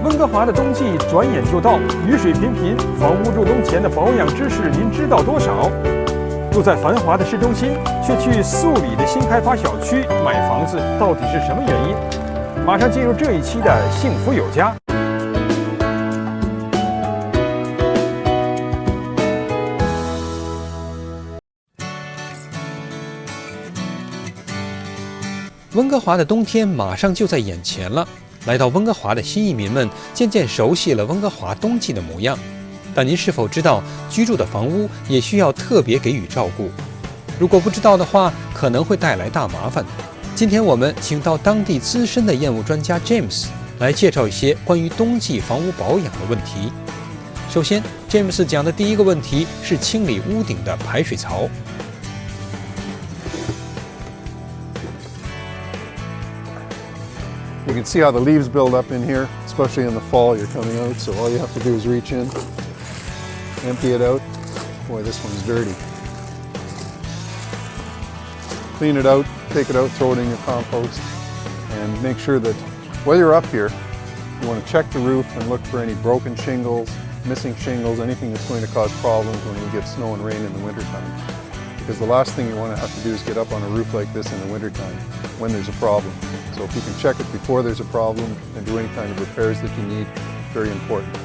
温哥华的冬季转眼就到，雨水频频，房屋入冬前的保养知识您知道多少？住在繁华的市中心，却去素里的新开发小区买房子，到底是什么原因？马上进入这一期的幸福有家。温哥华的冬天马上就在眼前了。来到温哥华的新移民们渐渐熟悉了温哥华冬季的模样，但您是否知道，居住的房屋也需要特别给予照顾？如果不知道的话，可能会带来大麻烦。今天我们请到当地资深的验屋专家 James 来介绍一些关于冬季房屋保养的问题。首先 ，James 讲的第一个问题是清理屋顶的排水槽。You can see how the leaves build up in here, especially in the fall. You're coming out, so all you have to do is reach in, empty it out. Boy, this one's dirty. Clean it out, take it out, throw it in your compost, and make sure that while you're up here, you want to check the roof and look for any broken shingles, missing shingles, anything that's going to cause problems when we get snow and rain in the wintertime. Because the last thing you want to have to do is get up on a roof like this in the wintertime when there's a problem. So if you can check it before there's a problem and do any kind of repairs that you need, very important.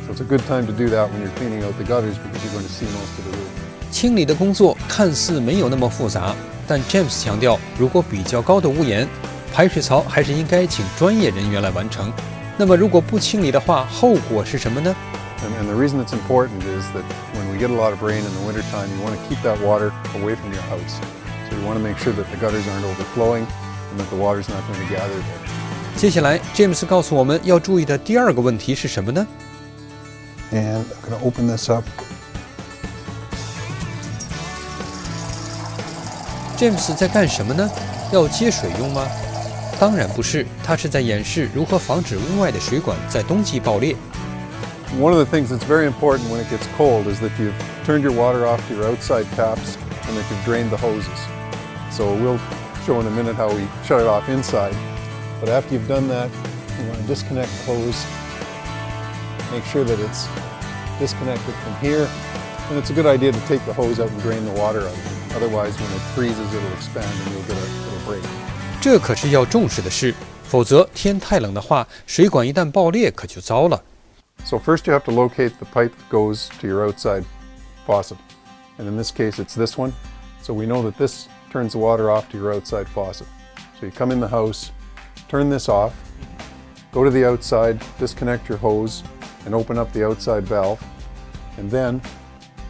So it's a good time to do that when you're cleaning out the gutters because you're going to see most of the roof. 清理的工作看似没有那么复杂，但 James 强调，如果比较高的屋檐，排水槽还是应该请专业人员来完成。那么如果不清理的话，后果是什么呢？ And the reason it's important is that when we get a lot of rain in the wintertime, you want to keep that water away from your house. So you want to make sure that the gutters aren't overflowing and that the water's not going to gather there. 接下来 James 告诉我们要注意的第二个问题是什么呢？ And I'm going to open this up. James 在干什么呢？要接水用吗？当然不是，他是在演示如何防止屋外的水管在冬季爆裂。One of the things that's very important when it gets cold is that you've turned your water off to your outside taps and that you've drained the hoses. So we'll show in a minute how we shut it off inside. But after you've done that, you want to disconnect the hose. Make sure that it's disconnected from here. And it's a good idea to take the hose out and drain the water out. Otherwise, when it freezes, it'll expand and you'll get a little break. 这可是要重视的事，否则天太冷的话，水管一旦爆裂可就糟了。So first you have to locate the pipe that goes to your outside faucet. And in this case, it's this one. So we know that this turns the water off to your outside faucet. So you come in the house, turn this off, go to the outside, disconnect your hose, and open up the outside valve. And then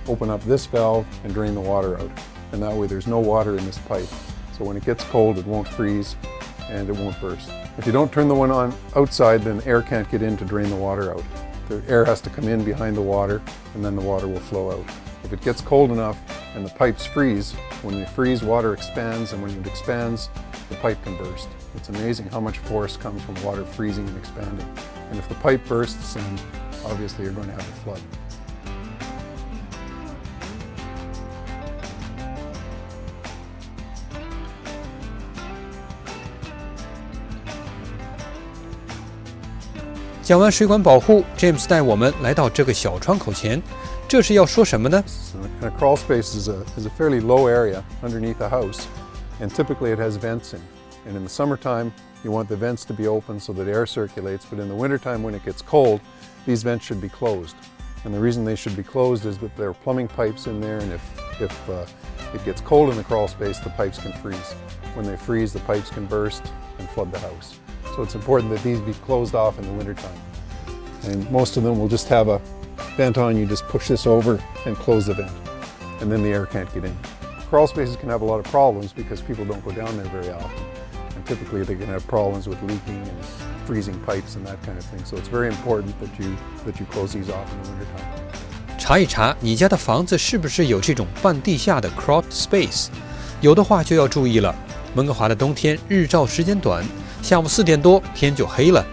open up this valve and drain the water out. And that way there's no water in this pipe. So when it gets cold, it won't freeze and it won't burst. If you don't turn the one on outside, then air can't get in to drain the water out. The air has to come in behind the water and then the water will flow out. If it gets cold enough and the pipes freeze, when they freeze, water expands, and when it expands, the pipe can burst. It's amazing how much force comes from water freezing and expanding. And if the pipe bursts, then obviously you're going to have a flood. 讲完水管保护 ，James 带我们来到这个小窗口前，这是要说什么呢？ And a crawl space is a fairly low area underneath a house, and typically it has vents in. And in the summertime, you want the vents to be open so that air circulates, but in the wintertime when it gets cold, these vents should be closed. And the reason they should be closed is that there are plumbing pipes in there, and if it gets cold in the crawl space, the pipes can freeze. When they freeze, the pipes can burst and flood the house. So it's important that these be closed off in the wintertime. And most of them will just have a vent on. You just push this over and close the vent, and then the air can't get in. Crawl spaces can have a lot of problems because people don't go down there very often. And typically they can have problems with leaking and freezing pipes and that kind of thing. So it's very important that you close these off in the wintertime. 查一查你家的房子是不是有这种半地下的 crawl space， 有的话就要注意了。温哥华的冬天日照时间短，下午4点多天就黑了。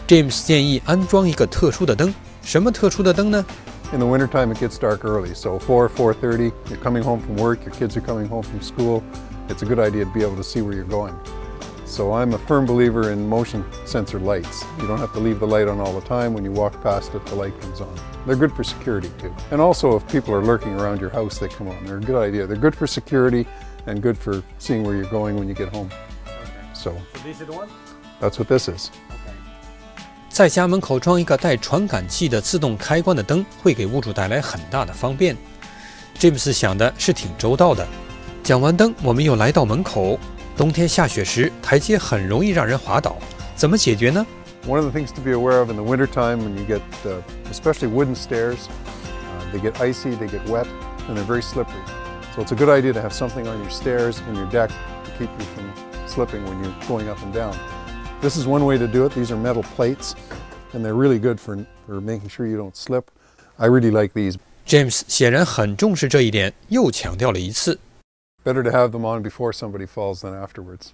James 建议安装一个特殊的灯。什么特殊的灯呢？ In the wintertime, it gets dark early. So 4:30, you're coming home from work, your kids are coming home from school. It's a good idea to be able to see where you're going. So I'm a firm believer in motion sensor lights. You don't have to leave the light on all the time. When you walk past it, the light comes on. They're good for security too. And also if people are lurking around your house, they come on. They're a good idea. They're good for security and good for seeing where you're going when you get home. So this is the one? That's what this is. 在家门口装一个带传感器的自动开关的灯，会给屋主带来很大的方便。James 想的是挺周到的。讲完灯，我们又来到门口。冬天下雪时，台阶很容易让人滑倒，怎么解决呢？ One of the things to be aware of in the wintertime when you get especially wooden stairs, they get icy, they get wet, and they're very slippery. So it's a good idea to have something on your stairs and your deck to keep you from slipping when you're going up and down. This is one way to do it. These are metal plates, and they're really good for making sure you don't slip. I really like these. James 显然很重视这一点，又强调了一次。 Better to have them on before somebody falls than afterwards.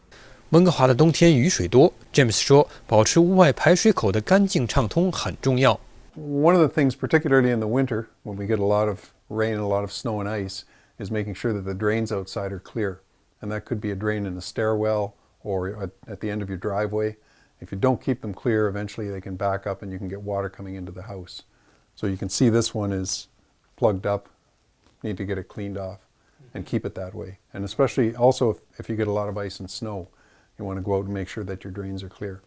温哥华的冬天雨水多 ，James 说，保持屋外排水口的干净畅通很重要。One of the things, particularly in the winter, when we get a lot of rain and a lot of snow and ice, is making sure that the drains outside are clear. And that could be a drain in a stairwell or at the end of your driveway. If you don't keep them clear, eventually they can back up and you can get water coming into the house. So you can see this one is plugged up. Need to get it cleaned off and keep it that way. And especially also if you get a lot of ice and snow, you want to go out and make sure that your drains are clear.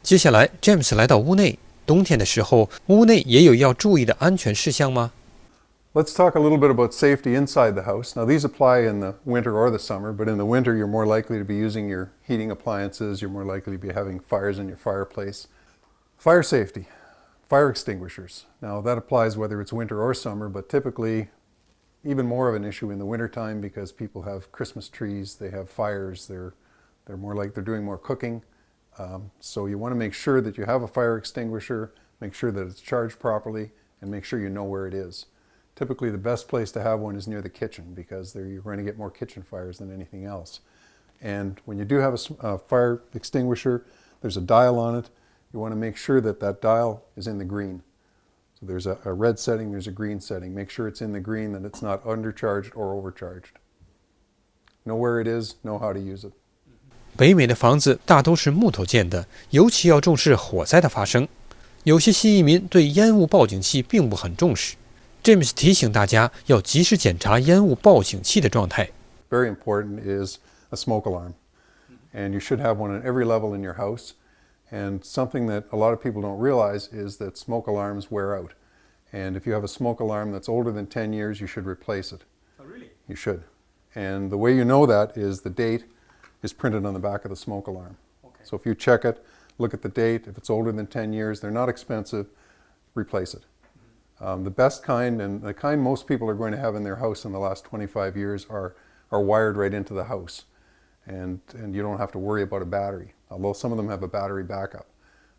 接下来 ，James 来到屋内。冬天的时候，屋内也有要注意的安全事项吗？ Let's talk a little bit about safety inside the house. Now these apply in the winter or the summer, but in the winter you're more likely to be using your heating appliances, you're more likely to be having fires in your fireplace. Fire safety, fire extinguishers. Now that applies whether it's winter or summer, but typically even more of an issue in the wintertime because people have Christmas trees, they have fires, they're doing more cooking. So you want to make sure that you have a fire extinguisher, make sure that it's charged properly, and make sure you know where it is. Typically the best place to have one is near the kitchen because you're going to get more kitchen fires than anything else. And when you do have a fire extinguisher, there's a dial on it. You want to make sure that that dial is in the green. So there's a red setting, there's a green setting. Make sure it's in the green, that it's not undercharged or overcharged. Know where it is, know how to use it. 北美的房子大都是木头建的，尤其要重视火灾的发生。有些新移民对烟雾报警器并不很重视。James 提醒大家要及时检查烟雾报警器的状态。Very important is a smoke alarm. And you should have one at every level in your house. And something that a lot of people don't realize is that smoke alarms wear out. And if you have a smoke alarm that's older than 10 years, you should replace it. Oh, really? You should. And the way you know that is the date is printed on the back of the smoke alarm. Okay. So if you check it, look at the date. If it's older than 10 years, they're not expensive, replace it. The best kind, and the kind most people are going to have in their house in the last 25 years are wired right into the house. And you don't have to worry about a battery, although some of them have a battery backup.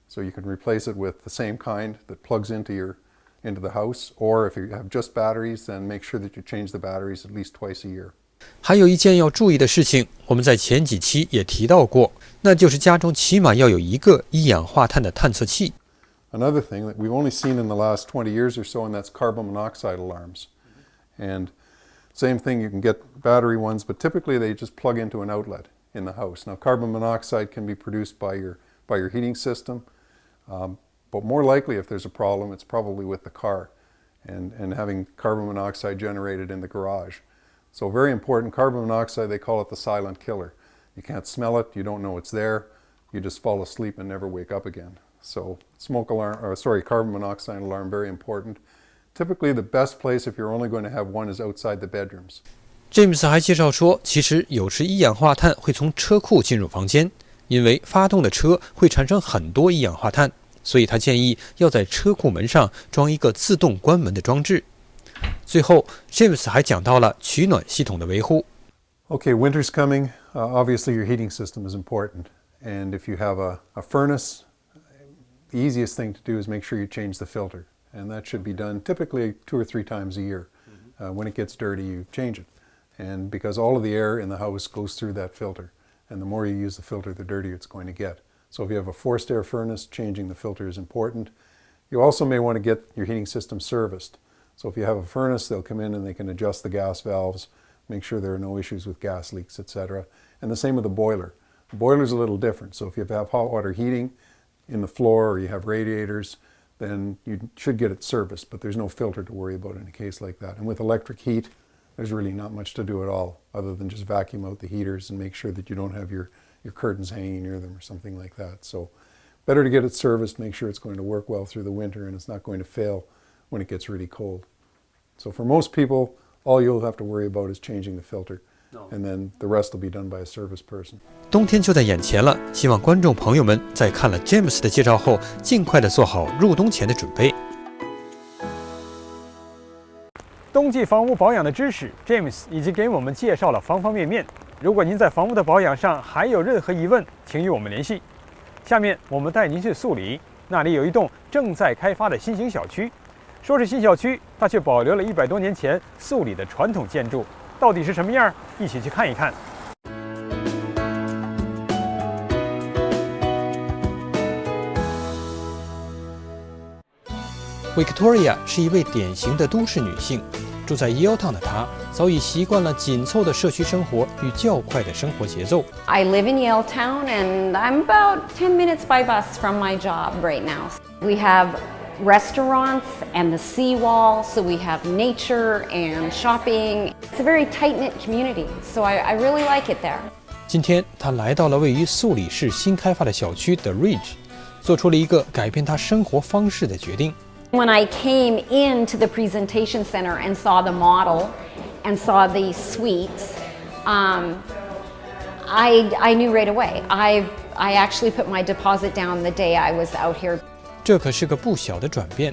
So you can replace it with the same kind that plugs into the house, or if you have just batteries, then make sure that you change the batteries at least twice a year. 还有一件要注意的事情，我们在前几期也提到过，那就是家中起码要有一个一氧化碳的探测器。Another thing that we've only seen in the last 20 years or so, and that's carbon monoxide alarms. And same thing, you can get battery ones, but typically they just plug into an outlet in the house. Now, carbon monoxide can be produced by your heating system, but more likely if there's a problem, it's probably with the car and having carbon monoxide generated in the garage. So very important, carbon monoxide, they call it the silent killer. You can't smell it, you don't know it's there, you just fall asleep and never wake up again. So carbon monoxide alarm, very important. Typically the best place if you're only going to have one is outside the bedrooms. James 还介绍说，其实有时一氧化碳会从车库进入房间，因为发动的车会产生很多一氧化碳，所以他建议要在车库门上装一个自动关门的装置。最后 James 还讲到了取暖系统的维护。 Okay, winter's coming. Obviously your heating system is important. And if you have a furnace, the easiest thing to do is make sure you change the filter. And that should be done typically 2 or 3 times a year. When it gets dirty, you change it. And because all of the air in the house goes through that filter. and the more you use the filter, the dirtier it's going to get. So if you have a forced air furnace, changing the filter is important. You also may want to get your heating system serviced. So if you have a furnace, they'll come in and they can adjust the gas valves, make sure there are no issues with gas leaks, etc. And the same with the boiler. The boiler's a little different. So if you have hot water heating in the floor or you have radiators, then you should get it serviced, but there's no filter to worry about in a case like that. And with electric heat, there's really not much to do at all other than just vacuum out the heaters and make sure that you don't have your curtains hanging near them or something like that. So better to get it serviced, make sure it's going to work well through the winter and it's not going to fail when it gets really cold. So for most people, all you'll have to worry about is changing the filter, and then the rest will be done by a service person. 冬天就在眼前了，希望观众朋友们在看了 James 的介绍后，尽快的做好入冬前的准备。冬季房屋保养的知识 ，James 已经给我们介绍了方方面面。如果您在房屋的保养上还有任何疑问，请与我们联系。下面我们带您去素里，那里有一栋正在开发的新型小区。说是新小区，它却保留了100多年前素里的传统建筑，到底是什么样？一起去看一看。Victoria 是一位典型的都市女性，住在 Yaletown 的她早已习惯了紧凑的社区生活与较快的生活节奏。I live in Yaletown and I'm about 10 minutes by bus from my job right now. We have restaurants and the seawall, so we have nature and shopping. It's a very tight-knit community, so I really like it there. 今天她来到了位于素里市新开发的小区 The Ridge， 做出了一个改变她生活方式的决定。When I came into the presentation center and saw the model and saw the suites, I knew right away. I actually put my deposit down the day I was out here. 这可是个不小的转变，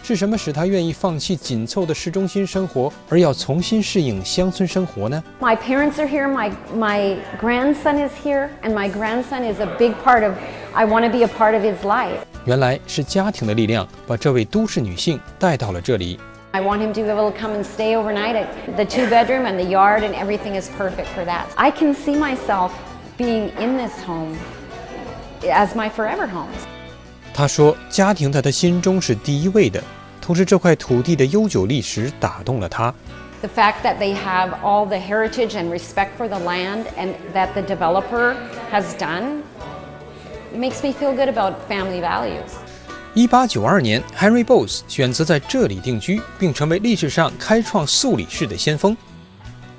是什么使他愿意放弃紧凑的市中心生活，而要重新适应乡村生活呢？ My parents are here, my grandson is here, and my grandson is a big part of, I want to be a part of his life. 原来是家庭的力量把这位都市女性带到了这里。I want him to be able to come and stay overnight. The 2-bedroom and the yard and everything is perfect for that. I can see myself being in this home as my forever home. 他说，家庭在他心中是第一位的，同时这块土地的悠久历史打动了他。The fact that they have all the heritage and respect for the land and that the developer has done makes me feel good about family values. 1892年 ，Henry Bowes 选择在这里定居，并成为历史上开创素里市的先锋。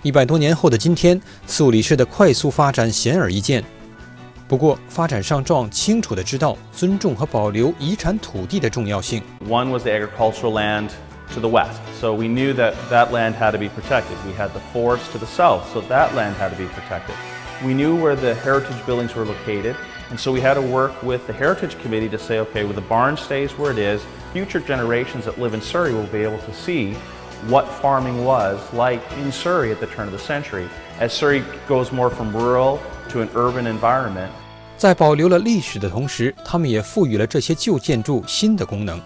100多年后的今天，素里市的快速发展显而易见。不过，发展上状清楚地知道尊重和保留遗产土地的重要性。One was the agricultural land to the west, so we knew that that land had to be protected. We had the forest to the south, so that land had to be protected. We knew where the heritage buildings were located, and so we had to work with the Heritage Committee to say, okay, well, the barn stays where it is. Future generations that live in Surrey will be able to see what farming was like in Surrey at the turn of the century. As Surrey goes more from rural to an urban environment. 在保留了历史的同时，他们也赋予了这些旧建筑新的功能。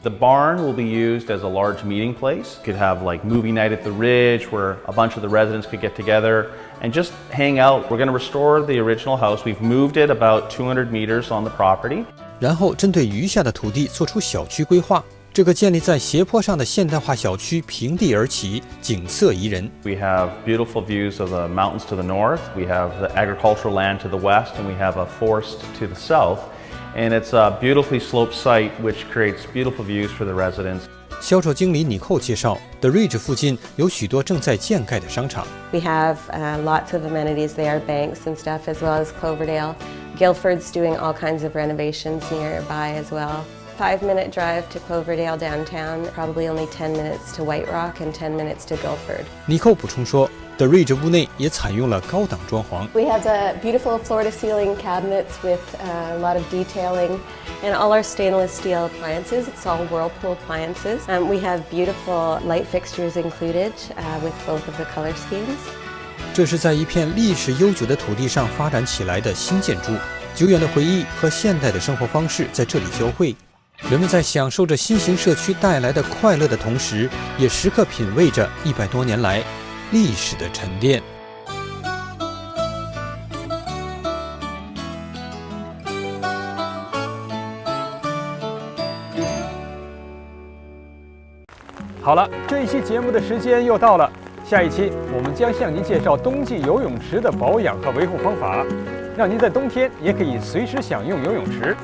The barn will be used as a large meeting place. You could have like movie night at the Ridge where a bunch of the residents could get together and just hang out. We're going to restore the original house. We've moved it about 200 meters on the property. 然后针对余下的土地做出小区规划。这个建立在斜坡上的现代化小区平地而起，景色宜人。We have beautiful views of the mountains to the north. We have the agricultural land to the west, and we have a forest to the south. And it's a beautifully sloped site, which creates beautiful views for the residents. 销售经理尼寇介绍 ，The Ridge 附近有许多正在建盖的商场。We have lots of amenities there, banks and stuff, as well as Cloverdale. Guildford's doing all kinds of renovations nearby as well. 5-minute drive to Cloverdale downtown, probably only 10 minutes to White Rock and 10 minutes to Guildford. 尼寇补充说 ，The Ridge 屋内也采用了高档装潢。We have the beautiful floor-to-ceiling cabinets with a lot of detailing, and all our stainless steel appliances. It's all Whirlpool appliances. We have beautiful light fixtures included with both of the color schemes. 这是在一片历史悠久的土地上发展起来的新建筑，久远的回忆和现代的生活方式在这里交汇。人们在享受着新型社区带来的快乐的同时，也时刻品味着100多年来历史的沉淀。好了，这一期节目的时间又到了，下一期我们将向您介绍冬季游泳池的保养和维护方法，让您在冬天也可以随时享用游泳池。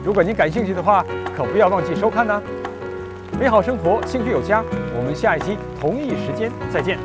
如果您感兴趣的话，可不要忘记收看呢。美好生活，幸福有家，我们下一期同一时间再见。